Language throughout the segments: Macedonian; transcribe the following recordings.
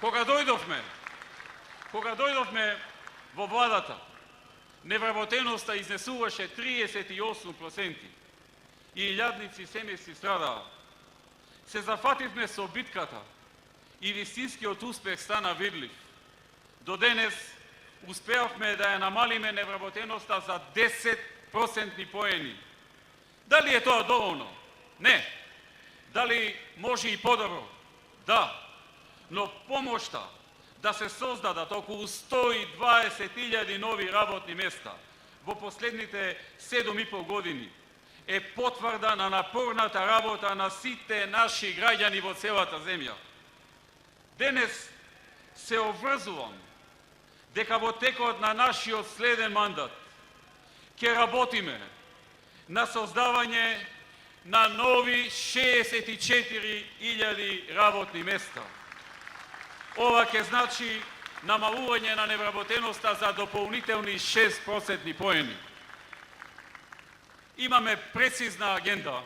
Кога дојдовме во владата, невработеноста изнесуваше 38% и илјадници семејства страдаа. Се зафативме со битката и вистинскиот успех стана видлив. До денес успеавме да ја намалиме невработеноста за 10% поени. Дали е тоа доволно? Не. Дали може и подобро? Да. Но помошта да се создадат околу 120.000 нови работни места во последните 7,5 години е потврда на напорната работа на сите наши граѓани во целата земја. Денес се обврзувам дека во текот на нашиот следен мандат ќе работиме на создавање на нови 64.000 работни места. Ова ќе значи намалување на невработеноста за дополнителни 6% поени. Имаме прецизна агенда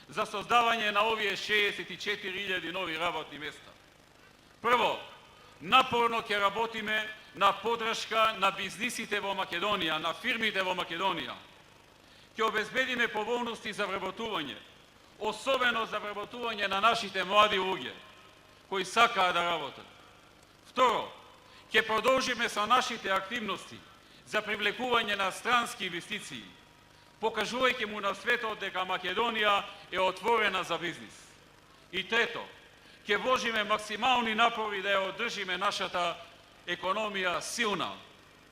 за создавање на овие 64.000 нови работни места. Прво, напорно ќе работиме на поддршка на бизнисите во Македонија, на фирмите во Македонија. Ќе обезбедиме поволности за вработување, особено за вработување на нашите млади луѓе кои сакаат да работат. Второ, ќе продолжиме со нашите активности за привлекување на странски инвестиции, покажувајќи му на светот дека Македонија е отворена за бизнис. И трето, ќе вложиме максимални напори да ја одржиме нашата економија силна,